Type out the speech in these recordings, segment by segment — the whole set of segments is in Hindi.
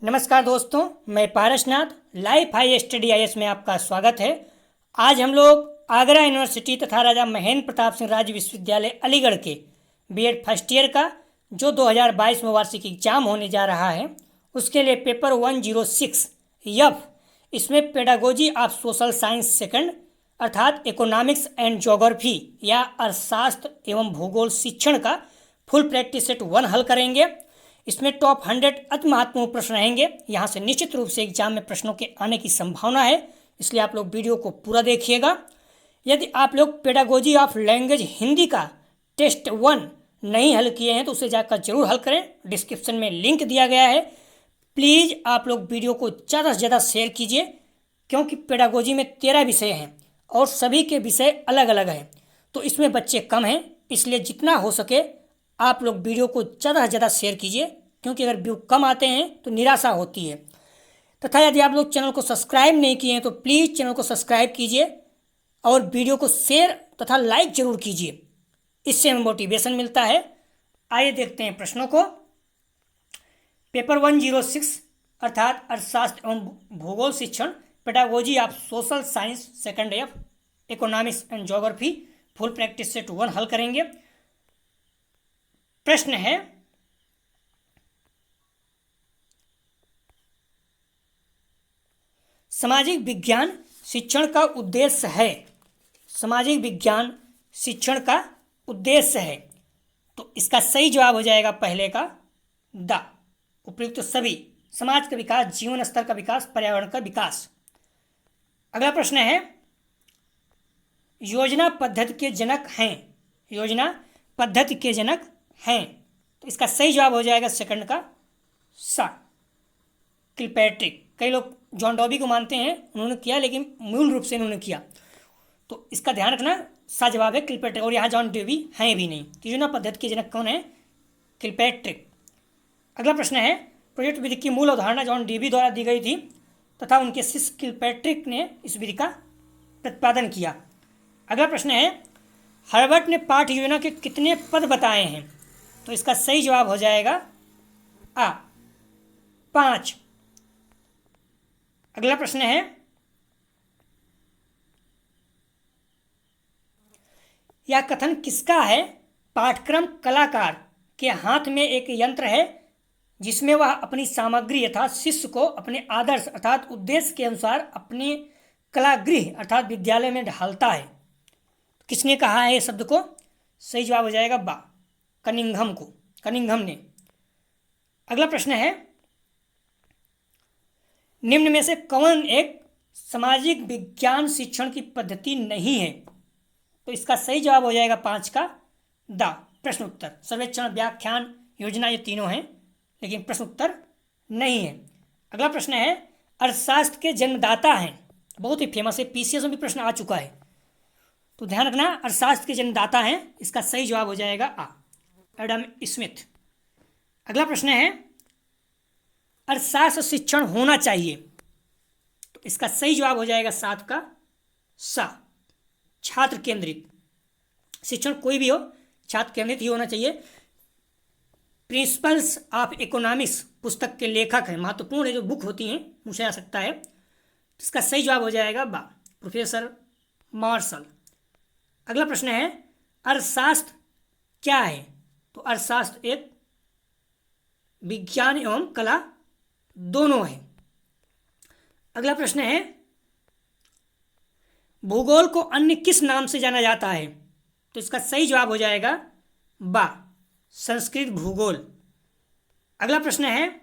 नमस्कार दोस्तों, मैं Parasnath life high study IAS में आपका स्वागत है। आज हम लोग आगरा यूनिवर्सिटी तथा राजा महेंद्र प्रताप सिंह राज्य विश्वविद्यालय अलीगढ़ के बीएड फर्स्ट ईयर का जो 2022 में वार्षिक एग्जाम होने जा रहा है उसके लिए पेपर 106 यफ इसमें pedagogy of social science second अर्थात इकोनॉमिक्स एंड ज्योग्राफी या अर्थशास्त्र एवं भूगोल शिक्षण का फुल प्रैक्टिस सेट 1 हल करेंगे। इसमें टॉप 100 अति महत्वपूर्ण प्रश्न रहेंगे। यहाँ से निश्चित रूप से एग्जाम में प्रश्नों के आने की संभावना है, इसलिए आप लोग वीडियो को पूरा देखिएगा। यदि आप लोग पेडागोजी ऑफ लैंग्वेज हिंदी का टेस्ट 1 नहीं हल किए हैं तो उसे जाकर जरूर हल करें। डिस्क्रिप्शन में लिंक दिया गया है। प्लीज़ आप लोग वीडियो को ज़्यादा से ज़्यादा शेयर कीजिए, क्योंकि पेडागोजी में 13 विषय हैं और सभी के विषय अलग अलग हैं, तो इसमें बच्चे कम हैं। इसलिए जितना हो सके आप लोग वीडियो को ज़्यादा से ज़्यादा शेयर कीजिए, क्योंकि अगर व्यू कम आते हैं तो निराशा होती है। तथा यदि आप लोग चैनल को सब्सक्राइब नहीं किए हैं तो प्लीज़ चैनल को सब्सक्राइब कीजिए और वीडियो को शेयर तथा लाइक जरूर कीजिए, इससे हमें मोटिवेशन मिलता है। आइए देखते हैं प्रश्नों को। पेपर 106 अर्थात अर्थशास्त्र एवं भूगोल शिक्षण pedagogy of social science second F economics and geography full practice set 1 हल करेंगे। प्रश्न है, सामाजिक विज्ञान शिक्षण का उद्देश्य है। सामाजिक विज्ञान शिक्षण का उद्देश्य है, तो इसका सही जवाब हो जाएगा पहले का द उपयुक्त सभी। समाज का विकास, जीवन स्तर का विकास, पर्यावरण का विकास। अगला प्रश्न है, योजना पद्धति के जनक हैं। योजना पद्धति के जनक हैं, तो इसका सही जवाब हो जाएगा सेकंड का सा किलपैट्रिक। कई लोग जॉन डॉबी को मानते हैं, उन्होंने किया, लेकिन मूल रूप से इन्होंने किया, तो इसका ध्यान रखना। सा जवाब है किलपैट्रिक, और यहाँ जॉन डॉबी हैं भी नहीं। तो योजना पद्धति के जनक कौन है? किलपैट्रिक। अगला प्रश्न है, प्रोजेक्ट विधि की मूल अवधारणा जॉन डीबी द्वारा दी गई थी तथा उनके शिष्य किलपैट्रिक ने इस विधि का प्रतिपादन किया। अगला प्रश्न है, हर्बर्ट ने पाठ योजना के कितने पद बताए हैं? तो इसका सही जवाब हो जाएगा आ 5। अगला प्रश्न है, यह कथन किसका है? पाठ्यक्रम कलाकार के हाथ में एक यंत्र है जिसमें वह अपनी सामग्री अर्थात शिष्य को अपने आदर्श अर्थात उद्देश्य के अनुसार अपने कलागृह अर्थात विद्यालय में ढालता है। किसने कहा है ये शब्द को? सही जवाब हो जाएगा बा कनिंघम को, कनिंघम ने। अगला प्रश्न है, निम्न में से कौन एक सामाजिक विज्ञान शिक्षण की पद्धति नहीं है? तो इसका सही जवाब हो जाएगा 5 का द प्रश्न उत्तर। सर्वेक्षण, व्याख्यान, योजना, ये तीनों हैं, लेकिन प्रश्न उत्तर नहीं है। अगला प्रश्न है, अर्थशास्त्र के जन्मदाता हैं। बहुत ही फेमस है, पीसीएस में भी प्रश्न आ चुका है, तो ध्यान रखना। अर्थशास्त्र के जन्मदाता हैं, इसका सही जवाब हो जाएगा आ एडम स्मिथ। अगला प्रश्न है, अर्थशास्त्र शिक्षण होना चाहिए, तो इसका सही जवाब हो जाएगा 7 का सा छात्र केंद्रित। शिक्षण कोई भी हो, छात्र केंद्रित ही होना चाहिए। प्रिंसिपल्स ऑफ इकोनॉमिक्स पुस्तक के लेखक हैं, महत्वपूर्ण है, जो बुक होती हैं पूछा जा सकता है। इसका सही जवाब हो जाएगा बा प्रोफेसर मार्शल। अगला प्रश्न है, अर्थशास्त्र क्या है? तो अर्थशास्त्र एक विज्ञान एवं कला दोनों है। अगला प्रश्न है, भूगोल को अन्य किस नाम से जाना जाता है? तो इसका सही जवाब हो जाएगा बा संस्कृत भूगोल। अगला प्रश्न है,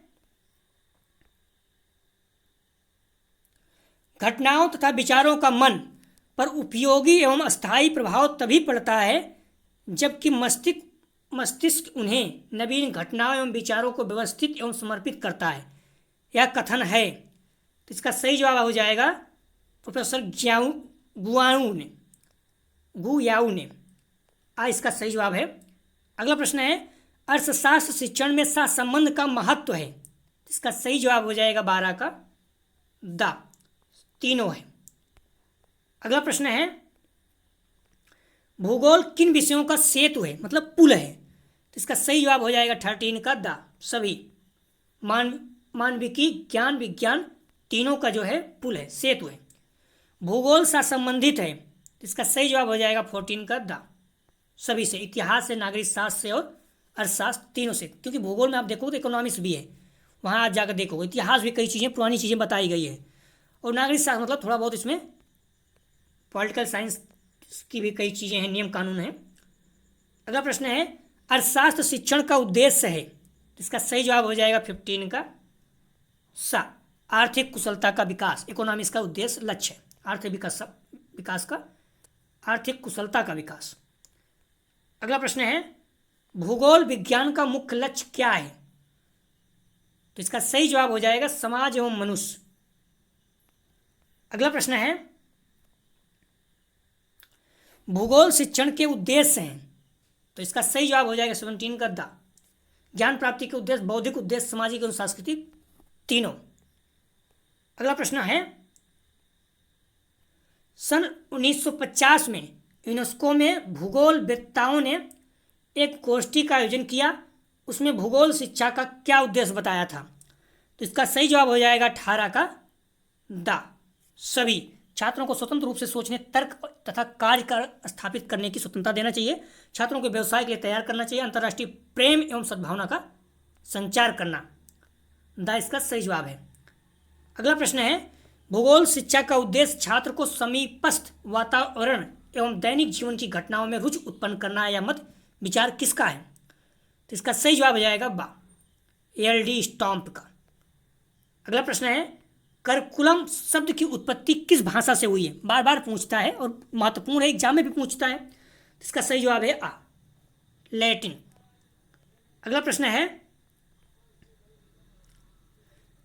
घटनाओं तथा विचारों का मन पर उपयोगी एवं अस्थायी प्रभाव तभी पड़ता है जबकि मस्तिष्क उन्हें नवीन घटनाओं एवं विचारों को व्यवस्थित एवं समर्पित करता है। यह कथन है, तो इसका सही जवाब हो जाएगा प्रोफेसर गुयाऊ ने। इसका सही जवाब है। अगला प्रश्न है, अर्थशास्त्र शिक्षण में सहसंबंध का महत्व है। इसका सही जवाब हो जाएगा 12 का द तीनों है। अगला प्रश्न है, भूगोल किन विषयों का सेतु है, मतलब पुल है? तो इसका सही जवाब हो जाएगा 13 का द सभी। मानविकी, ज्ञान विज्ञान तीनों का जो है पुल है, सेतु है। भूगोल से संबंधित है, इसका सही जवाब हो जाएगा 14 का द। सभी से, इतिहास से, नागरिक शास्त्र से और अर्थशास्त्र तीनों से, क्योंकि भूगोल में आप देखोगे तो इकोनॉमिक्स भी है, वहाँ आप जाकर देखोगे इतिहास भी कई चीज़ें पुरानी चीज़ें बताई गई है, और नागरिक शास्त्र मतलब थोड़ा बहुत इसमें पॉलिटिकल साइंस की भी कई चीज़ें हैं, नियम कानून हैं। अगला प्रश्न है अर्थशास्त्र शिक्षण का उद्देश्य है, इसका सही जवाब हो जाएगा 15 का सा। आर्थिक कुशलता का विकास, इकोनॉमिक्स का उद्देश्य लक्ष्य है, आर्थिक विकास का, आर्थिक कुशलता का विकास। अगला प्रश्न है भूगोल विज्ञान का मुख्य लक्ष्य क्या है, तो इसका सही जवाब हो जाएगा समाज एवं मनुष्य। अगला प्रश्न है भूगोल शिक्षण के उद्देश्य हैं, तो इसका सही जवाब हो जाएगा 17 का द। ज्ञान प्राप्ति के उद्देश्य, बौद्धिक उद्देश्य, सामाजिक एवं सांस्कृतिक तीनों। अगला प्रश्न है सन 1950 में यूनेस्को में भूगोल वेत्ताओं ने एक गोष्ठी का आयोजन किया, उसमें भूगोल शिक्षा का क्या उद्देश्य बताया था, तो इसका सही जवाब हो जाएगा 18 का द। सभी छात्रों को स्वतंत्र रूप से सोचने, तर्क तथा कार्य कर स्थापित करने की स्वतंत्रता देना चाहिए, छात्रों को व्यवसाय के लिए तैयार करना चाहिए, अंतर्राष्ट्रीय प्रेम एवं सद्भावना का संचार करना, द इसका सही जवाब है। अगला प्रश्न है भूगोल शिक्षा का उद्देश्य छात्र को समीपस्थ वातावरण एवं दैनिक जीवन की घटनाओं में रुचि उत्पन्न करना या मत विचार किसका है, तो इसका सही जवाब हो जाएगा बा, एल.डी. स्टॉम्प का। अगला प्रश्न है करिकुलम शब्द की उत्पत्ति किस भाषा से हुई है, बार बार पूछता है और महत्वपूर्ण है, एग्जाम में भी पूछता है, तो इसका सही जवाब है आ, लैटिन। अगला प्रश्न है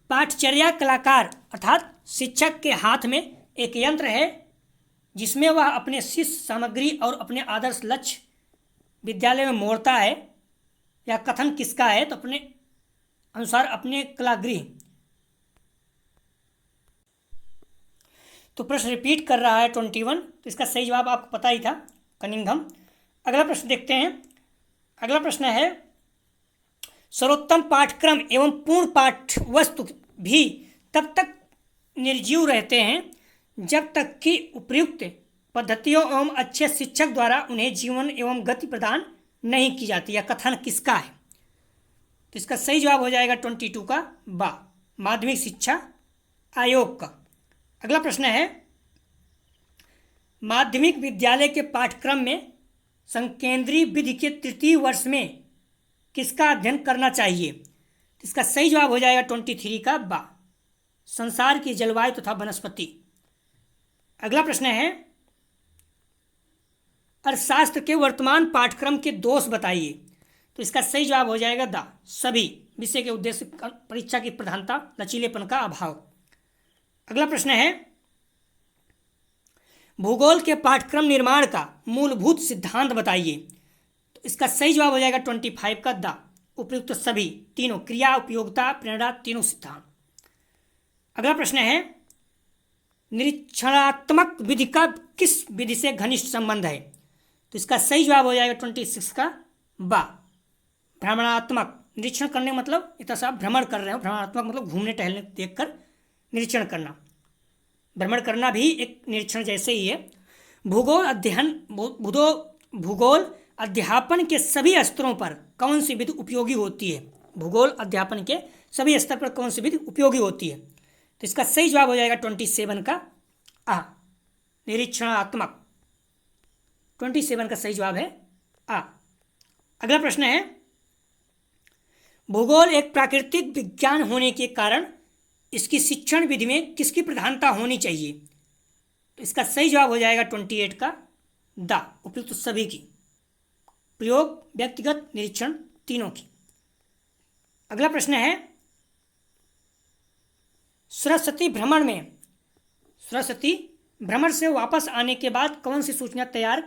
पाठचर्या कलाकार अर्थात शिक्षक के हाथ में एक यंत्र है जिसमें वह अपने शिष्य सामग्री और अपने आदर्श लक्ष्य विद्यालय में मोड़ता है, यह कथन किसका है, तो अपने अनुसार अपने कलागृह। तो प्रश्न रिपीट कर रहा है 21, तो इसका सही जवाब आपको पता ही था, कनिंघम। अगला प्रश्न देखते हैं। अगला प्रश्न है सर्वोत्तम पाठ्यक्रम एवं पूर्ण पाठ्य वस्तु भी तब तक निर्जीव रहते हैं जब तक कि उपयुक्त पद्धतियों एवं अच्छे शिक्षक द्वारा उन्हें जीवन एवं गति प्रदान नहीं की जाती, यह कथन किसका है, तो इसका सही जवाब हो जाएगा 22 का बा, माध्यमिक शिक्षा आयोग का। अगला प्रश्न है माध्यमिक विद्यालय के पाठ्यक्रम में संकेंद्रीय विधि के तृतीय वर्ष में किसका अध्ययन करना चाहिए, तो इसका सही जवाब हो जाएगा 23 का बा, संसार की जलवायु तथा वनस्पति। अगला प्रश्न है अर्थशास्त्र के वर्तमान पाठ्यक्रम के दोष बताइए, तो इसका सही जवाब हो जाएगा द, सभी विषय के उद्देश्य, परीक्षा की प्रधानता, लचीलेपन का अभाव। अगला प्रश्न है भूगोल के पाठ्यक्रम निर्माण का मूलभूत सिद्धांत बताइए, तो इसका सही जवाब हो जाएगा 25 का द, उपयुक्त सभी तीनों, क्रिया, उपयोगिता, प्रेरणा तीनों सिद्धांत। अगला प्रश्न है निरीक्षणात्मक विधि का किस विधि से घनिष्ठ संबंध है, तो इसका सही जवाब हो जाएगा 26 का बा, भ्रमणात्मक। निरीक्षण करने मतलब इतना सा भ्रमण कर रहे हो, भ्रमणात्मक मतलब घूमने टहलने देखकर निरीक्षण करना, भ्रमण करना भी एक निरीक्षण जैसे ही है। भूगोल अध्ययन भूगोल अध्यापन के सभी स्तरों पर कौन सी विधि उपयोगी होती है, भूगोल अध्यापन के सभी स्तर पर कौन सी विधि उपयोगी होती है, तो इसका सही जवाब हो जाएगा 27 का आ, निरीक्षणात्मक। 27 का सही जवाब है आ। अगला प्रश्न है भूगोल एक प्राकृतिक विज्ञान होने के कारण इसकी शिक्षण विधि में किसकी प्रधानता होनी चाहिए, तो इसका सही जवाब हो जाएगा 28 का द, उपयुक्त सभी की, प्रयोग, व्यक्तिगत, निरीक्षण तीनों की। अगला प्रश्न है सरस्वती भ्रमण से वापस आने के बाद कौन सी सूचना तैयार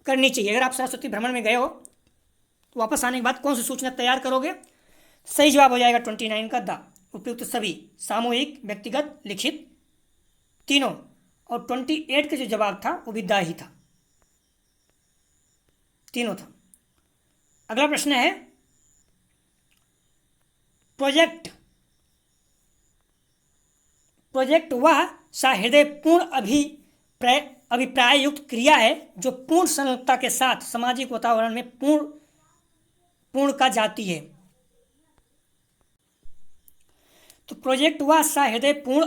करनी चाहिए। अगर आप सरस्वती भ्रमण में गए हो तो वापस आने के बाद कौन सी सूचना तैयार करोगे, सही जवाब हो जाएगा 29 का द, उपयुक्त सभी, सामूहिक, व्यक्तिगत, लिखित तीनों। और 28 का जो जवाब था वो भी द ही था, तीनों था। अगला प्रश्न है प्रोजेक्ट प्रोजेक्ट वह सहृदयपूर्ण अभिप्राय युक्त क्रिया है जो पूर्ण संलग्नता के साथ सामाजिक वातावरण में पूर्ण का जाती है। तो प्रोजेक्ट वह सहृदयपूर्ण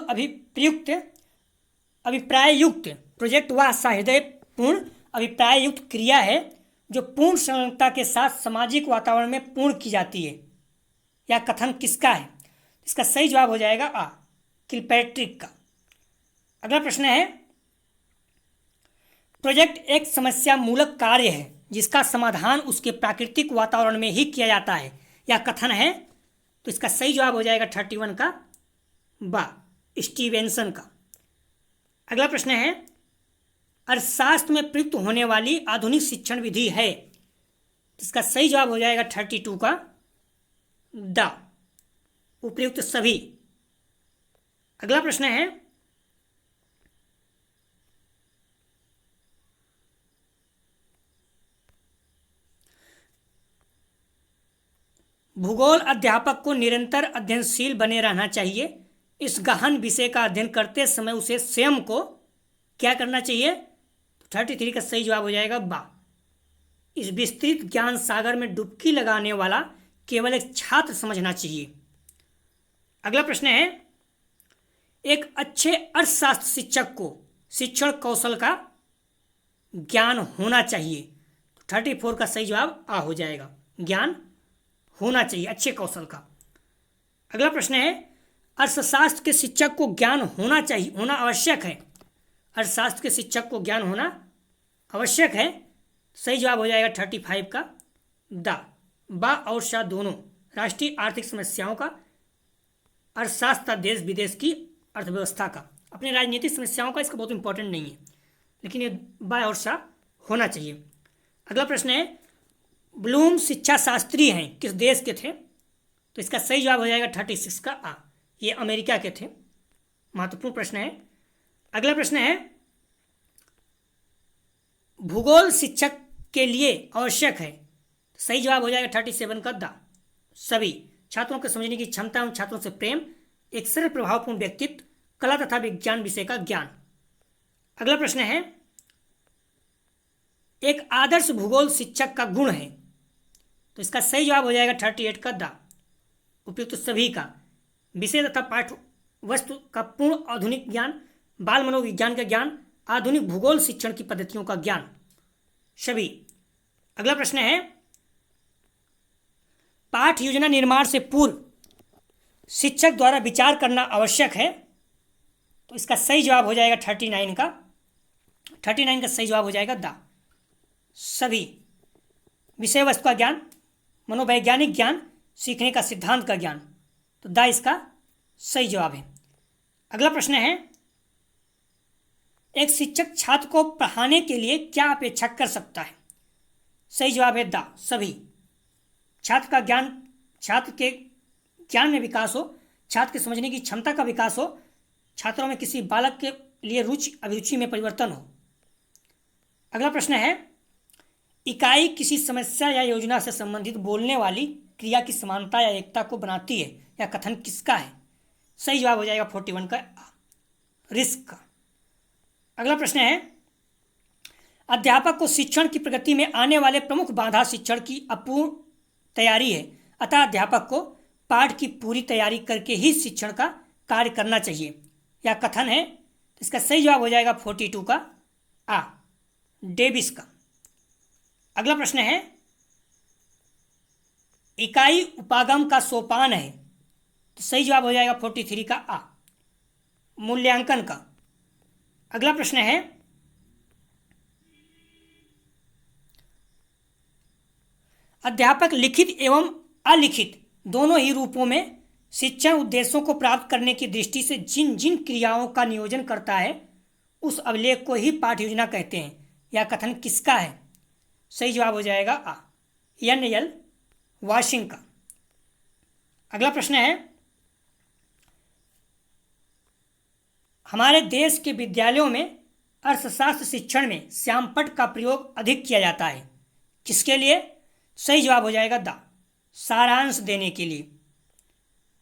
अभिप्राय युक्त क्रिया है जो पूर्ण संलग्नता के साथ सामाजिक वातावरण में पूर्ण की जाती है। यह कथन किसका है? इसका सही जवाब हो जाएगा आ, किलपैट्रिक का। अगला प्रश्न है, प्रोजेक्ट एक समस्या मूलक कार्य है जिसका समाधान उसके प्राकृतिक वातावरण में ही किया जाता है। यह कथन है। तो इसका सही जवाब हो जाएगा 31 का बा, स्टीवेंसन का। अगला प्रश्न है, अर्थशास्त्र में प्रयुक्त होने वाली आधुनिक शिक्षण विधि है। इसका सही जवाब हो जाएगा 32 का द, उपयुक्त सभी। अगला प्रश्न है, भूगोल अध्यापक को निरंतर अध्ययनशील बने रहना चाहिए। इस गहन विषय का अध्ययन करते समय उसे स्वयं को क्या करना चाहिए? 33 का सही जवाब हो जाएगा बा, इस विस्तृत ज्ञान सागर में डुबकी लगाने वाला केवल एक छात्र समझना चाहिए। अगला प्रश्न है, एक अच्छे अर्थशास्त्र शिक्षक को शिक्षण कौशल का ज्ञान होना चाहिए। 34 का सही जवाब आ हो जाएगा, ज्ञान होना चाहिए अच्छे कौशल का। अगला प्रश्न है, अर्थशास्त्र के शिक्षक को ज्ञान होना चाहिए, होना आवश्यक है। अर्थशास्त्र के शिक्षक को ज्ञान होना आवश्यक है। सही जवाब हो जाएगा 35 का द, बा और शा दोनों राष्ट्रीय आर्थिक समस्याओं का, अर्थशास्त्र देश विदेश की अर्थव्यवस्था का, अपने राजनीतिक समस्याओं का। इसका बहुत इंपॉर्टेंट नहीं है, लेकिन ये बा और शा होना चाहिए। अगला प्रश्न है, ब्लूम शिक्षा शास्त्री हैं, किस देश के थे? तो इसका सही जवाब हो जाएगा 36 का आ, ये अमेरिका के थे। महत्वपूर्ण प्रश्न है। अगला प्रश्न है, भूगोल शिक्षक के लिए आवश्यक है। सही जवाब हो जाएगा 37 का द, सभी। छात्रों को समझने की क्षमता एवं छात्रों से प्रेम, एक सरल प्रभावपूर्ण व्यक्तित्व, कला तथा विज्ञान विषय का ज्ञान। अगला प्रश्न है, एक आदर्श भूगोल शिक्षक का गुण है। तो इसका सही जवाब हो जाएगा 38 का द, उपयुक्त सभी का, विषय तथा पाठ्य वस्तु का पूर्ण आधुनिक ज्ञान, बाल मनोविज्ञान का ज्ञान, आधुनिक भूगोल शिक्षण की पद्धतियों का ज्ञान, सभी। अगला प्रश्न है, पाठ योजना निर्माण से पूर्व शिक्षक द्वारा विचार करना आवश्यक है। तो इसका सही जवाब हो जाएगा 39 का सही जवाब हो जाएगा द, सभी। विषय वस्तु का ज्ञान, मनोवैज्ञानिक ज्ञान, सीखने का सिद्धांत का ज्ञान। तो द इसका सही जवाब है। अगला प्रश्न है, एक शिक्षक छात्र को पढ़ाने के लिए क्या अपेक्षा कर सकता है? सही जवाब है द, सभी। छात्र का ज्ञान, छात्र के ज्ञान में विकास हो, छात्र के समझने की क्षमता का विकास हो, छात्रों में किसी बालक के लिए रुचि अभिरुचि में परिवर्तन हो। अगला प्रश्न है, इकाई किसी समस्या या योजना से संबंधित बोलने वाली क्रिया की समानता या एकता को बनाती है। यह कथन किसका है? सही जवाब हो जाएगा 41 का रिस्क का। अगला प्रश्न है, अध्यापक को शिक्षण की प्रगति में आने वाले प्रमुख बाधा शिक्षण की अपूर्ण तैयारी है, अतः अध्यापक को पाठ की पूरी तैयारी करके ही शिक्षण का कार्य करना चाहिए। यह कथन है। इसका सही जवाब हो जाएगा 42 का आ, डेविस का। अगला प्रश्न है, इकाई उपागम का सोपान है। तो सही जवाब हो जाएगा 43 का आ, मूल्यांकन का। अगला प्रश्न है, अध्यापक लिखित एवं अलिखित दोनों ही रूपों में शिक्षण उद्देश्यों को प्राप्त करने की दृष्टि से जिन जिन क्रियाओं का नियोजन करता है उस अभिलेख को ही पाठ योजना कहते हैं। यह कथन किसका है? सही जवाब हो जाएगा आ, एन.एल. वाशिंग का। अगला प्रश्न है, हमारे देश के विद्यालयों में अर्थशास्त्र शिक्षण में श्यामपट्ट का प्रयोग अधिक किया जाता है, किसके लिए? सही जवाब हो जाएगा द, सारांश देने के लिए।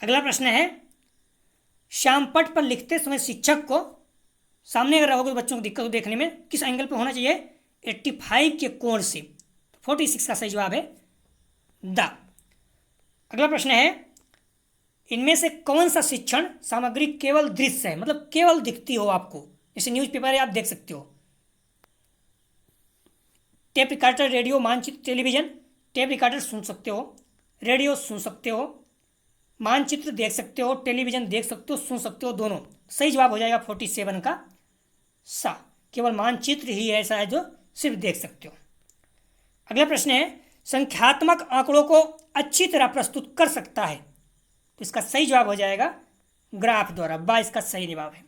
अगला प्रश्न है, श्यामपट्ट पर लिखते समय शिक्षक को सामने अगर रहोगे तो बच्चों को दिक्कत हो देखने में, किस एंगल पे होना चाहिए? 85 के कोण से। 46 का सही जवाब है द। अगला प्रश्न है, इनमें से कौन सा शिक्षण सामग्री केवल दृश्य है, मतलब केवल दिखती हो आपको, जैसे न्यूज़पेपर है आप देख सकते हो, टेप रिकॉर्डर, रेडियो, मानचित्र, टेलीविजन। टेप रिकॉर्डर सुन सकते हो, रेडियो सुन सकते हो, मानचित्र देख सकते हो, टेलीविजन देख सकते हो, सुन सकते हो, दोनों। सही जवाब हो जाएगा 47 का सा। केवल मानचित्र ही ऐसा है जो सिर्फ देख सकते हो। अगला प्रश्न है, संख्यात्मक आंकड़ों को अच्छी तरह प्रस्तुत कर सकता है, तो इसका सही जवाब हो जाएगा ग्राफ द्वारा। बा इसका सही जवाब है।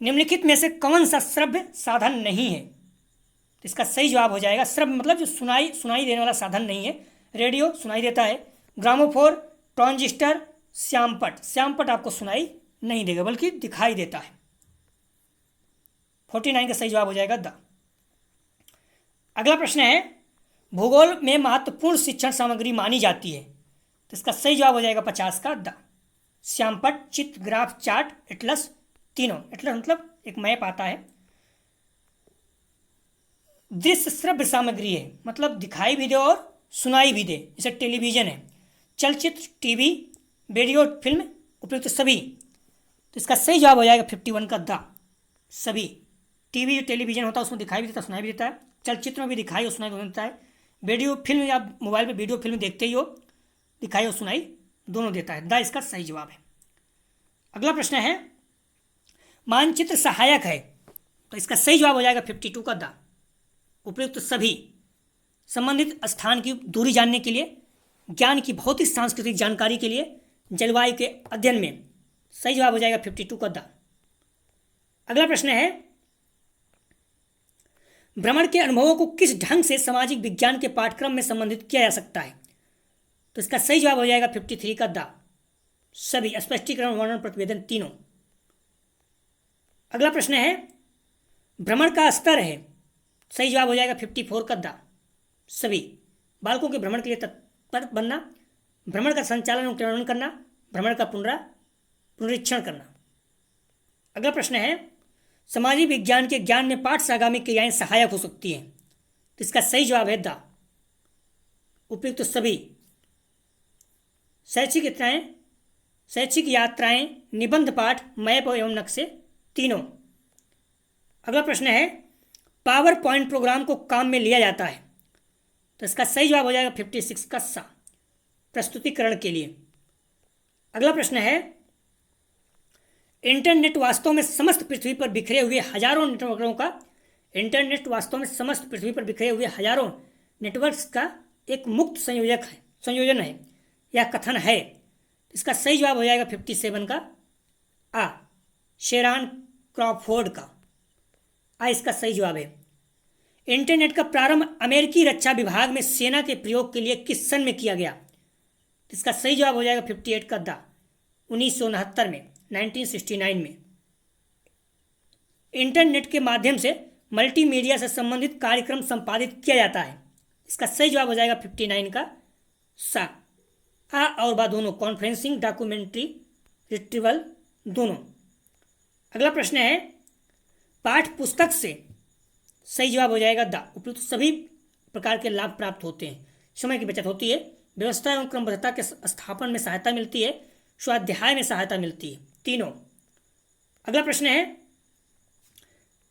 निम्नलिखित में से कौन सा श्रव्य साधन नहीं है, तो इसका सही जवाब हो जाएगा, श्रव्य मतलब जो सुनाई देने वाला साधन नहीं है। रेडियो सुनाई देता है, ग्रामोफोन, ट्रांजिस्टर, श्यामपट्ट। श्यामपट्ट आपको सुनाई नहीं देगा बल्कि दिखाई देता है। 49 का सही जवाब हो जाएगा द। अगला प्रश्न है, भूगोल में महत्वपूर्ण शिक्षण सामग्री मानी जाती है, तो इसका सही जवाब हो जाएगा 50 का द। श्यामपट्ट, चित्र, ग्राफ, चार्ट, एटलस, तीनों। एटलस मतलब एक मैप आता है। दृश्य श्रव्य सामग्री है, मतलब दिखाई भी दे और सुनाई भी दे, जैसे टेलीविजन है, चलचित्र, टीवी, वीडियो, फिल्म, उपयुक्त सभी। तो इसका सही जवाब हो जाएगा 51 का द, सभी। टीवी जो टेलीविजन होता है उसमें दिखाई भी देता है, सुनाई भी देता है। चलचित्र में भी दिखाई और सुनाई देता है। वीडियो फिल्म या मोबाइल पे वीडियो फिल्म देखते ही हो, दिखाई और सुनाई दोनों देता है। द इसका सही जवाब है। अगला प्रश्न है, मानचित्र सहायक है, तो इसका सही जवाब हो जाएगा 52 का द, उपयुक्त सभी। संबंधित स्थान की दूरी जानने के लिए, ज्ञान की भौतिक सांस्कृतिक जानकारी के लिए, जलवायु के अध्ययन में। सही जवाब हो जाएगा 52 का द। अगला प्रश्न है, भ्रमण के अनुभवों को किस ढंग से सामाजिक विज्ञान के पाठ्यक्रम में संबंधित किया जा सकता है, तो इसका सही जवाब हो जाएगा 53 का द, सभी। स्पष्टीकरण, वर्णन, प्रतिवेदन, तीनों। अगला प्रश्न है, भ्रमण का स्तर है, सही जवाब हो जाएगा 54 का द, सभी। बालकों के भ्रमण के लिए तत्पर बनना, भ्रमण का संचालन और क्रियान्वयन करना, भ्रमण का पुनरीक्षण करना। अगला प्रश्न है, सामाजिक विज्ञान के ज्ञान में पाठ से आगामी क्रियाएं सहायक हो सकती हैं, तो इसका सही जवाब है द, उपयुक्त सभी। शैक्षिक यात्राएं, निबंध पाठ, मैप एवं नक्शे, तीनों। अगला प्रश्न है, पावर पॉइंट प्रोग्राम को काम में लिया जाता है, तो इसका सही जवाब हो जाएगा 56 का सा, प्रस्तुतिकरण के लिए। अगला प्रश्न है, इंटरनेट वास्तव में समस्त पृथ्वी पर बिखरे हुए हजारों नेटवर्कों का, इंटरनेट वास्तव में समस्त पृथ्वी पर बिखरे हुए हजारों नेटवर्क्स का एक मुक्त संयोजन है या कथन है, इसका सही जवाब हो जाएगा 57 का आ, शेरान क्रॉफोर्ड का। आ इसका सही जवाब है। इंटरनेट का प्रारंभ अमेरिकी रक्षा विभाग में सेना के प्रयोग के लिए किस सन में किया गया, इसका सही जवाब हो जाएगा 58 का द, 1969 में, 1969 में। इंटरनेट के माध्यम से मल्टीमीडिया से संबंधित कार्यक्रम संपादित किया जाता है, इसका सही जवाब हो जाएगा 59 का सा। आ और बा दोनों, कॉन्फ्रेंसिंग, डॉक्यूमेंट्री, रिट्रीवल, दोनों। अगला प्रश्न है, पाठ पुस्तक से, सही जवाब हो जाएगा द, उपयुक्त सभी प्रकार के लाभ प्राप्त होते हैं। समय की बचत होती है, व्यवस्था एवं क्रमबद्धता के स्थापन में सहायता मिलती है, स्वाध्याय में सहायता मिलती है, तीनों। अगला प्रश्न है,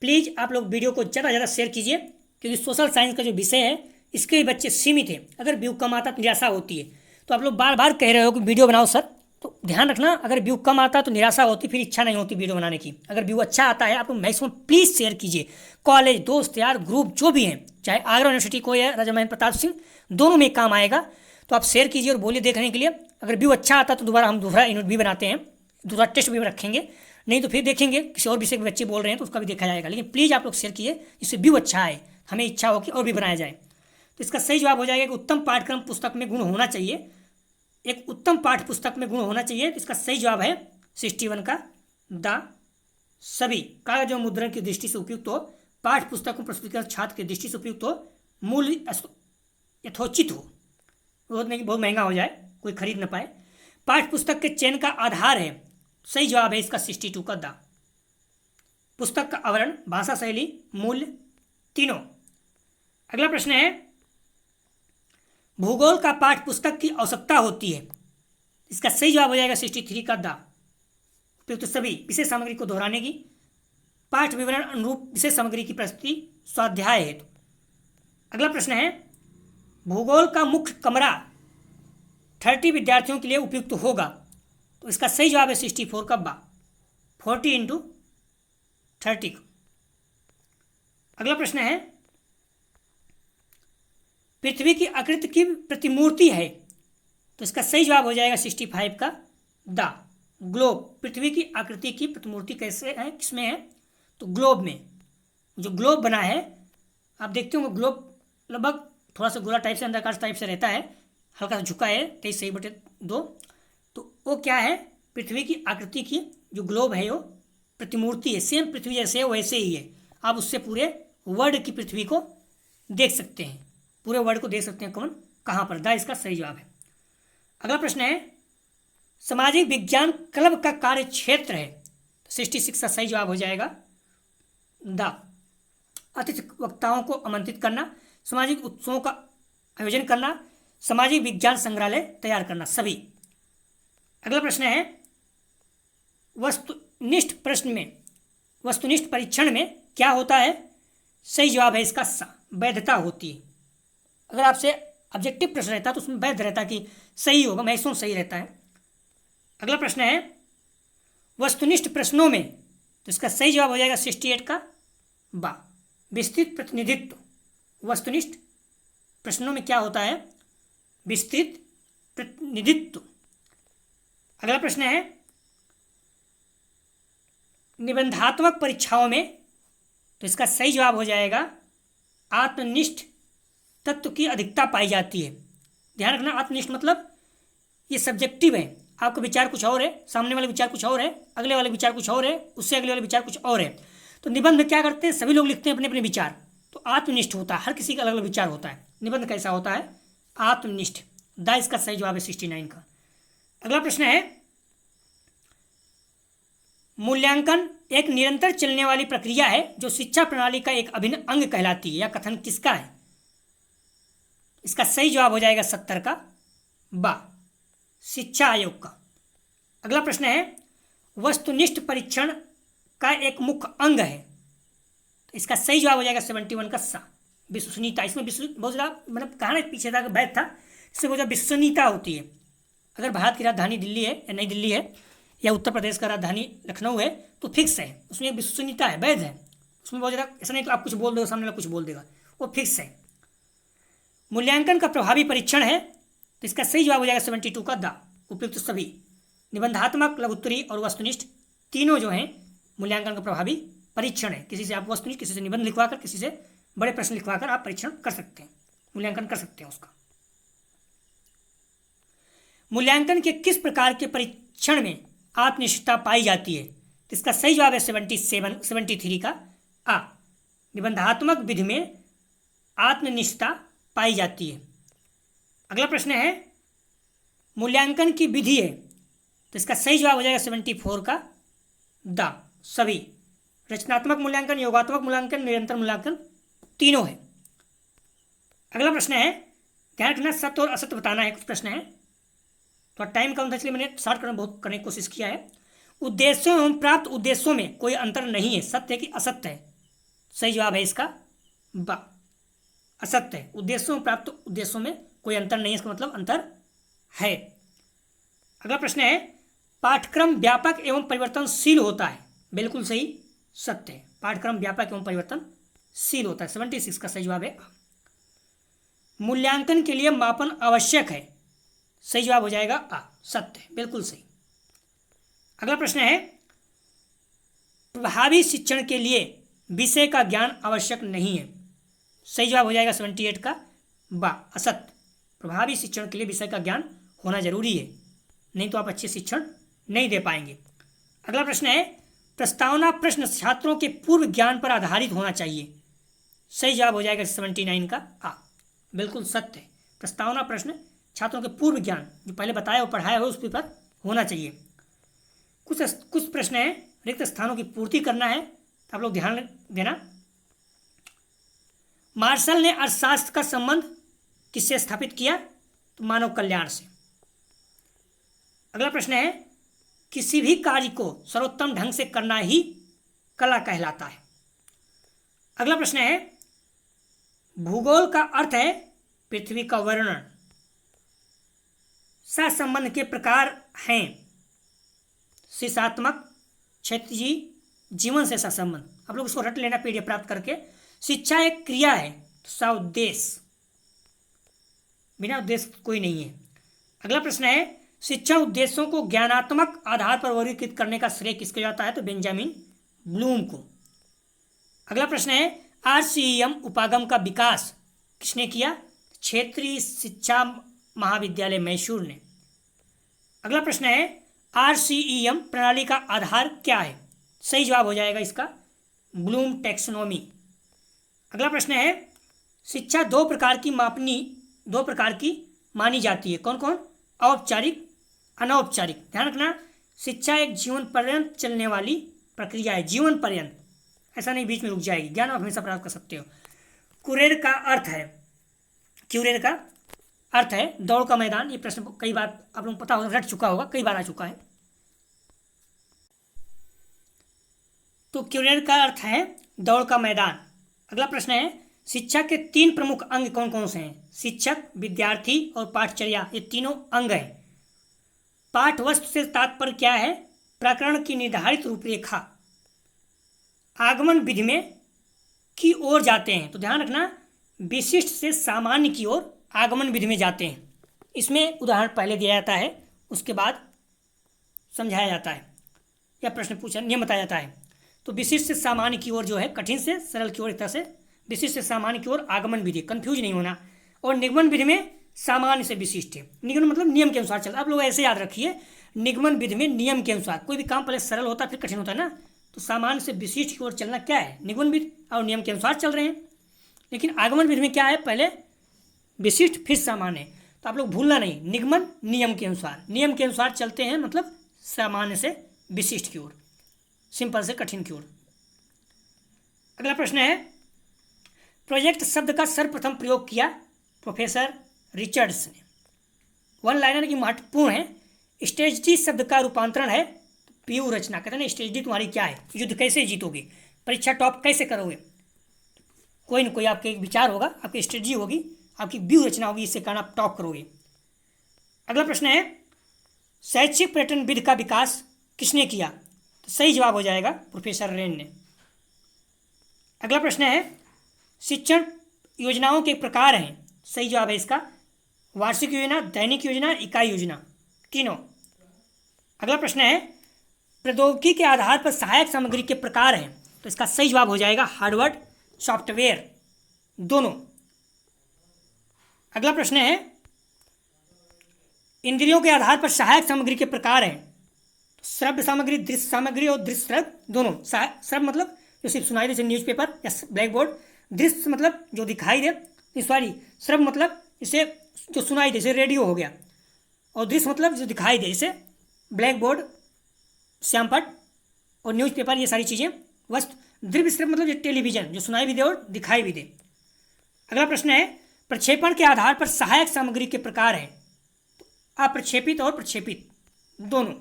प्लीज आप लोग वीडियो को ज़्यादा से ज़्यादा शेयर कीजिए, क्योंकि सोशल साइंस का जो विषय है इसके भी बच्चे सीमित हैं। अगर व्यू कम आता तो निराशा होती है, तो आप लोग बार बार कह रहे हो कि वीडियो बनाओ सर, तो ध्यान रखना, अगर व्यू कम आता तो निराशा होती, फिर इच्छा नहीं होती वीडियो बनाने की। अगर व्यू अच्छा आता है आप लोग मैक्सिमम प्लीज़ शेयर कीजिए। कॉलेज, दोस्त यार, ग्रुप जो भी हैं, चाहे आगरा यूनिवर्सिटी को या राजा महेंद्र प्रताप सिंह, दोनों में काम आएगा, तो आप शेयर कीजिए और बोलिए देखने के लिए। अगर व्यू अच्छा आता तो दोबारा हम दूसरा यूनिट भी बनाते हैं, दूसरा टेस्ट भी रखेंगे, नहीं तो फिर देखेंगे किसी और विषय के बच्चे बोल रहे हैं तो उसका भी देखा जाएगा। लेकिन प्लीज़ आप लोग शेयर कीजिए, जिससे व्यू अच्छा आए, हमें इच्छा हो कि और भी बनाया जाए। तो इसका सही जवाब हो जाएगा कि उत्तम पाठ्यक्रम पुस्तक में गुण होना चाहिए, एक उत्तम पाठ्य पुस्तक में गुण होना चाहिए। तो इसका सही जवाब है 61 का द, सभी। का जो मुद्रण की दृष्टि से उपयुक्त हो, पाठ्य पुस्तक को प्रस्तुतिकरण छात्र की दृष्टि से उपयुक्त हो, मूल्य यथोचित हो, बहुत महंगा हो जाए, कोई खरीद न पाए। पाठ्य पुस्तक के चयन का आधार है, सही जवाब है इसका 62 का द। पुस्तक का आवरण, भाषा शैली, मूल्य, तीनों। अगला प्रश्न है, भूगोल का पाठ्य पुस्तक की आवश्यकता होती है, इसका सही जवाब हो जाएगा 63 का द। उपयुक्त सभी विशेष सामग्री को दोहराने की, पाठ विवरण अनुरूप विशेष सामग्री की प्रस्तुति, स्वाध्याय हेतु। अगला प्रश्न है, भूगोल का मुख्य कमरा 30 विद्यार्थियों के लिए उपयुक्त होगा, तो इसका सही जवाब है 64 का बा, 40 इंटू 30। अगला प्रश्न है, पृथ्वी की आकृति की प्रतिमूर्ति है, तो इसका सही जवाब हो जाएगा 65 का द। ग्लोब, पृथ्वी की आकृति की प्रतिमूर्ति कैसे है, किसमें है, तो ग्लोब में। जो ग्लोब बना है आप देखते होंगे, ग्लोब लगभग थोड़ा सा गोला टाइप से, अंडाकार टाइप से रहता है, हल्का सा झुका है, 23/2। तो वो क्या है, पृथ्वी की आकृति की जो ग्लोब है वो प्रतिमूर्ति है, सेम पृथ्वी जैसे है वैसे ही है। आप उससे पूरे वर्ल्ड की पृथ्वी को देख सकते हैं, पूरे वर्ल्ड को देख सकते हैं। कौन, कहाँ पर, द इसका सही जवाब है। अगला प्रश्न है, सामाजिक विज्ञान क्लब का कार्य क्षेत्र है, 66 का सही जवाब हो जाएगा द। अतिथि वक्ताओं को आमंत्रित करना, सामाजिक उत्सवों का आयोजन करना, सामाजिक विज्ञान संग्रहालय तैयार करना, सभी। अगला प्रश्न है, वस्तुनिष्ठ प्रश्न में, वस्तुनिष्ठ परीक्षण में क्या होता है, सही जवाब है इसका सा, वैधता होती है। अगर आपसे ऑब्जेक्टिव प्रश्न रहता है तो उसमें वैध रहता कि सही होगा, मैक्सिमम सही रहता है। अगला प्रश्न है, वस्तुनिष्ठ प्रश्नों में, तो इसका सही जवाब हो जाएगा 68 का बा, विस्तृत प्रतिनिधित्व। वस्तुनिष्ठ प्रश्नों में क्या होता है, विस्तृत प्रतिनिधित्व। अगला प्रश्न है, निबंधात्मक परीक्षाओं में, तो इसका सही जवाब हो जाएगा आत्मनिष्ठ तत्व की अधिकता पाई जाती है। ध्यान रखना, आत्मनिष्ठ मतलब ये सब्जेक्टिव है, आपका विचार कुछ और है, सामने वाले विचार कुछ और है, अगले वाले विचार कुछ और है, उससे अगले वाले विचार कुछ और है। तो निबंध में क्या करते हैं, सभी लोग लिखते हैं अपने अपने विचार, तो आत्मनिष्ठ होता है, हर किसी का अलग अलग विचार होता है। निबंध कैसा होता है, आत्मनिष्ठ, द इसका सही जवाब है 69 का। अगला प्रश्न है, मूल्यांकन एक निरंतर चलने वाली प्रक्रिया है जो शिक्षा प्रणाली का एक अभिन्न अंग कहलाती है, यह कथन किसका है, इसका सही जवाब हो जाएगा 70 का बा, शिक्षा आयोग का। अगला प्रश्न है, वस्तुनिष्ठ परीक्षण का एक मुख्य अंग है, तो इसका सही जवाब हो जाएगा 71 का सा, विश्वसनीयता। इसमें बहुत ज़्यादा मतलब कहा ना पीछे था बैठ था, इससे बहुत ज़्यादा विश्वसनीयता होती है। अगर भारत की राजधानी दिल्ली है या नई दिल्ली है, या उत्तर प्रदेश का राजधानी लखनऊ है, तो फिक्स है, उसमें एक विश्वसनीयता है, वैध है, उसमें बहुत ज़्यादा ऐसा नहीं कि आप कुछ बोल दोगे सामने वाला कुछ बोल देगा, वो फिक्स है। मूल्यांकन का प्रभावी परीक्षण है, तो इसका सही जवाब हो जाएगा 72 का द। उपयुक्त सभी, निबंधात्मक, लघुत्तरी और वस्तुनिष्ठ तीनों जो हैं मूल्यांकन का प्रभावी परीक्षण है। किसी से आप वस्तुनिष्ठ, किसी से निबंध लिखवाकर, किसी से बड़े प्रश्न लिखवाकर आप परीक्षण कर सकते हैं, मूल्यांकन कर सकते हैं उसका। मूल्यांकन के किस प्रकार के परीक्षण में आत्मनिष्ठता पाई जाती है, तो इसका सही जवाब है 73 का आ, निबंधात्मक विधि में आत्मनिष्ठता पाई जाती है। अगला प्रश्न है, मूल्यांकन की विधि है, तो इसका सही जवाब हो जाएगा 74 का द, सभी। रचनात्मक मूल्यांकन, योगात्मक मूल्यांकन, निरंतर मूल्यांकन तीनों है। अगला प्रश्न है, ध्यान रखना सत्य और असत्य बताना है, कुछ प्रश्न है, तो टाइम कम था इसलिए मैंने शॉर्ट करने की कोशिश किया है। उद्देश्यों एवं प्राप्त उद्देश्यों में कोई अंतर नहीं है, सत्य है कि असत्य है, सही जवाब है इसका बा, असत्य है। उद्देश्यों एवं प्राप्त उद्देश्यों में कोई अंतर नहीं है, इसका मतलब अंतर है। अगला प्रश्न है, पाठ्यक्रम व्यापक एवं परिवर्तनशील होता है, बिल्कुल सही, सत्य है, पाठ्यक्रम व्यापक एवं परिवर्तनशील होता है, 76 का सही जवाब है। मूल्यांकन के लिए मापन आवश्यक है, सही जवाब हो जाएगा आ, सत्य, बिल्कुल सही। अगला प्रश्न है, प्रभावी शिक्षण के लिए विषय का ज्ञान आवश्यक नहीं है, सही जवाब हो जाएगा 78 का बा, असत्य। प्रभावी शिक्षण के लिए विषय का ज्ञान होना जरूरी है, नहीं तो आप अच्छे शिक्षण नहीं दे पाएंगे। अगला प्रश्न है, प्रस्तावना प्रश्न छात्रों के पूर्व ज्ञान पर आधारित होना चाहिए, सही जवाब हो जाएगा 79 का आ, बिल्कुल सत्य है। प्रस्तावना प्रश्न छात्रों के पूर्व ज्ञान जो पहले बताया वो पढ़ाया हो उस पर होना चाहिए। कुछ प्रश्न है, रिक्त स्थानों की पूर्ति करना है, तो आप लोग ध्यान देना। मार्शल ने अर्थशास्त्र का संबंध किससे स्थापित किया? तो मानव कल्याण से। अगला प्रश्न है, किसी भी कार्य को सर्वोत्तम ढंग से करना ही कला कहलाता है। अगला प्रश्न है, भूगोल का अर्थ है पृथ्वी का वर्णन। सहसंबंध के प्रकार हैं शिक्षात्मक, क्षेत्रीय, जीवन से सहसंबंध। आप लोग इसको रट लेना पीडीएफ प्राप्त करके। शिक्षा एक क्रिया है, तो सउद्देश्य, बिना उद्देश्य कोई नहीं है। अगला प्रश्न है, शिक्षा उद्देश्यों को ज्ञानात्मक आधार पर वर्गीकृत करने का श्रेय किसको जाता है? तो बेंजामिन ब्लूम को। अगला प्रश्न है, आरसीईएम उपागम का विकास किसने किया? क्षेत्रीय शिक्षा महाविद्यालय मैसूर ने। अगला प्रश्न है, आरसीईएम प्रणाली का आधार क्या है? सही जवाब हो जाएगा इसका ब्लूम टैक्सोनॉमी। अगला प्रश्न है, शिक्षा दो प्रकार की मानी जाती है। कौन कौन? औपचारिक, अनौपचारिक। ध्यान रखना, शिक्षा एक जीवन पर्यंत चलने वाली प्रक्रिया है, जीवन पर्यंत, ऐसा नहीं बीच में रुक जाएगी। ज्ञान आप हमेशा प्राप्त कर सकते हो। क्यूरेर का अर्थ है दौड़ का मैदान। ये प्रश्न कई बार आप लोगों को पता होगा, रट चुका होगा, कई बार आ चुका है। तो क्यूरेर का अर्थ है दौड़ का मैदान। अगला प्रश्न है, शिक्षा के 3 प्रमुख अंग कौन कौन से हैं? शिक्षक, विद्यार्थी और पाठचर्या, ये तीनों अंग हैं। पाठ वस्तु से तात्पर्य क्या है? प्रकरण की निर्धारित रूपरेखा। आगमन विधि में की ओर जाते हैं, तो ध्यान रखना, विशिष्ट से सामान्य की ओर आगमन विधि में जाते हैं। इसमें उदाहरण पहले दिया जाता है, उसके बाद समझाया जाता है या प्रश्न पूछा, नियम बताया जाता है। तो विशिष्ट से सामान्य की ओर जो है, कठिन से सरल की ओर, एक तरह से विशिष्ट से सामान्य की ओर आगमन विधि, कंफ्यूज नहीं होना। और निगमन विधि में सामान्य से विशिष्ट है। निगमन मतलब नियम के अनुसार चल। आप लोग ऐसे याद रखिए, निगमन विधि में नियम के अनुसार, कोई भी काम पहले सरल होता है फिर कठिन होता है ना, तो सामान्य से विशिष्ट की ओर चलना क्या है? निगमन विधि, और नियम के अनुसार चल रहे हैं। लेकिन आगमन विधि में क्या है? पहले विशिष्ट फिर सामान्य। तो आप लोग भूलना नहीं, निगमन नियम के अनुसार, नियम के अनुसार चलते हैं, मतलब सामान्य से विशिष्ट की ओर, सिंपल से कठिन की ओर। अगला प्रश्न है, प्रोजेक्ट शब्द का सर्वप्रथम प्रयोग किया प्रोफेसर रिचर्ड्स ने। वन लाइनर की महत्वपूर्ण है। स्ट्रेटजी शब्द का रूपांतरण है पीयू रचना। कहते हैं ना, स्ट्रेटजी तुम्हारी क्या है, युद्ध कैसे जीतोगे, परीक्षा टॉप कैसे करोगे, कोई न कोई आपके एक विचार होगा, आपकी स्ट्रेटजी होगी, आपकी व्यू रचना होगी, इससे कारण आप टॉप करोगे। अगला प्रश्न है, शैक्षिक पर्यटन विधि का विकास किसने किया? तो सही जवाब हो जाएगा प्रोफेसर रेन ने। अगला प्रश्न है, शिक्षण योजनाओं के प्रकार हैं। सही जवाब है इसका वार्षिक योजना, दैनिक योजना, इकाई योजना, तीनों। अगला प्रश्न है, प्रौद्योगिकी के आधार पर सहायक सामग्री के प्रकार हैं। तो इसका सही जवाब हो जाएगा हार्डवेयर, सॉफ्टवेयर, दोनों। अगला प्रश्न है, इंद्रियों के आधार पर सहायक सामग्री के प्रकार हैं। तो श्रव्य सामग्री, दृश्य सामग्री और दृश्य श्रव्य दोनों। श्रव्य मतलब जो सिर्फ सुनाई दे, जैसे न्यूज़पेपर या ब्लैक बोर्ड। दृश्य मतलब जो दिखाई दे, सॉरी, श्रव्य मतलब इसे जो सुनाई दे, जैसे रेडियो हो गया। और दृश्य मतलब जो दिखाई दे, जैसे ब्लैक बोर्ड, श्यामपट और न्यूज़पेपर, ये सारी चीज़ें वस्तु। दृश्य श्रव्य मतलब जो टेलीविजन, जो सुनाई भी दे और दिखाई भी दे। अगला प्रश्न है, प्रक्षेपण के आधार पर सहायक सामग्री के प्रकार हैं। तो अप्रक्षेपित और प्रक्षेपित दोनों।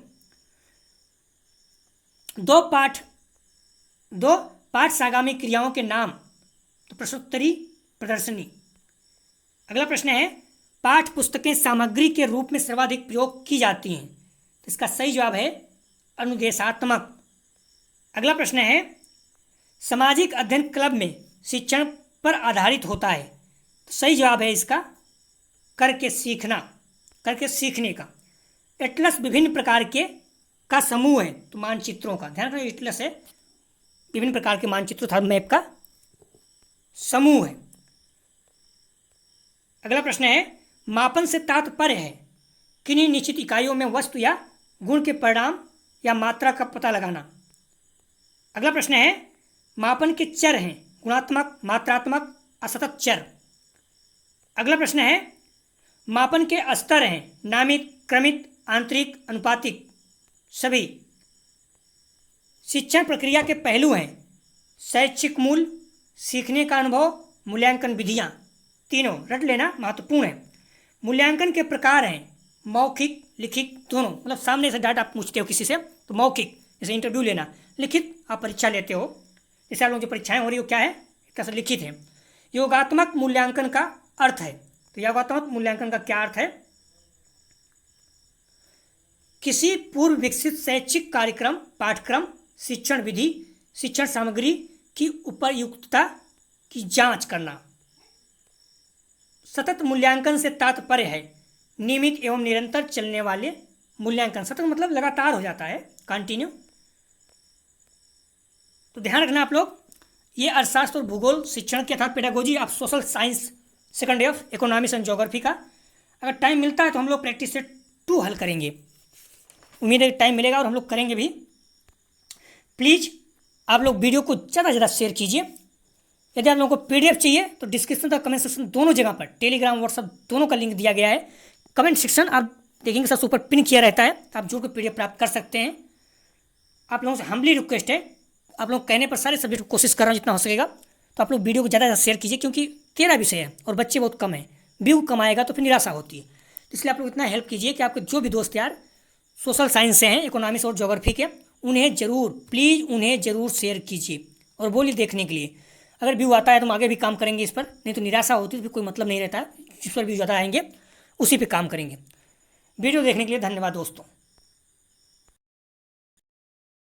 दो पाठ सागामी क्रियाओं के नाम। तो प्रश्नोत्तरी, प्रदर्शनी। अगला प्रश्न है, पाठ पुस्तकें सामग्री के रूप में सर्वाधिक प्रयोग की जाती हैं। तो इसका सही जवाब है अनुदेशात्मक। अगला प्रश्न है, सामाजिक अध्ययन क्लब में शिक्षण पर आधारित होता है। तो सही जवाब है इसका करके सीखना, करके सीखने का। एटलस विभिन्न प्रकार के का समूह है, तो मानचित्रों का। ध्यान रखना, एटलस है विभिन्न प्रकार के मानचित्रों तथा मैप का समूह है। अगला प्रश्न है, मापन से तात्पर्य है किन्हीं निश्चित इकाइयों में वस्तु या गुण के परिणाम या मात्रा का पता लगाना। अगला प्रश्न है, मापन के चर हैं गुणात्मक, मात्रात्मक, असतत चर। अगला प्रश्न है, मापन के स्तर हैं नामित, क्रमित, आंतरिक, अनुपातिक सभी। शिक्षण प्रक्रिया के पहलू हैं शैक्षिक मूल, सीखने का अनुभव, मूल्यांकन विधियाँ। तीनों रट लेना, महत्वपूर्ण है। मूल्यांकन के प्रकार हैं मौखिक, लिखित दोनों। मतलब सामने से डाटा आप पूछते हो किसी से तो मौखिक, जैसे इंटरव्यू लेना। लिखित आप परीक्षा लेते हो, जैसे आप लोग जो परीक्षाएं हो रही हो क्या है, एक तरह से लिखित है। योगात्मक मूल्यांकन का अर्थ है, तो योगात्मक मूल्यांकन का क्या अर्थ है? किसी पूर्व विकसित शैक्षिक कार्यक्रम, पाठ्यक्रम, शिक्षण विधि, शिक्षण सामग्री की उपयुक्तता की जांच करना। सतत मूल्यांकन से तात्पर्य है नियमित एवं निरंतर चलने वाले मूल्यांकन। सतत मतलब लगातार हो जाता है, कंटिन्यू। तो ध्यान रखना आप लोग, ये अर्थशास्त्र और भूगोल शिक्षण के अर्थात pedagogy of social science second of economics and geography का। अगर टाइम मिलता है तो हम लोग प्रैक्टिस सेट 2 हल करेंगे। उम्मीद है टाइम मिलेगा और हम लोग करेंगे भी। प्लीज़ आप लोग वीडियो को ज़्यादा से ज़्यादा शेयर कीजिए। यदि आप लोगों को PDF चाहिए तो डिस्क्रिप्शन और कमेंट सेक्शन दोनों जगह पर टेलीग्राम, व्हाट्सअप दोनों का लिंक दिया गया है। कमेंट सेक्शन आप देखेंगे सबसे ऊपर पिन किया रहता है, तो आप जोड़ के PDF प्राप्त कर सकते हैं। आप लोगों से हम्बली रिक्वेस्ट है, आप लोग कहने पर सारे सब्जेक्ट को कोशिश कर रहा हूँ जितना हो सकेगा, तो आप लोग वीडियो को ज़्यादा से ज़्यादा शेयर कीजिए, क्योंकि 13 विषय है और बच्चे बहुत कम हैं। व्यू कम आएगा तो फिर निराशा होती है। इसलिए आप लोग इतना हेल्प कीजिए कि आपके जो भी दोस्त यार सोशल साइंस से हैं, इकोनॉमिक्स और ज्योग्राफी के, उन्हें ज़रूर प्लीज़ उन्हें ज़रूर शेयर कीजिए और बोलिए देखने के लिए। अगर व्यू आता है तो हम आगे भी काम करेंगे इस पर, नहीं तो निराशा होती है तो फिर कोई मतलब नहीं रहता है। जिस पर व्यू ज़्यादा आएंगे उसी पे काम करेंगे। वीडियो देखने के लिए धन्यवाद दोस्तों।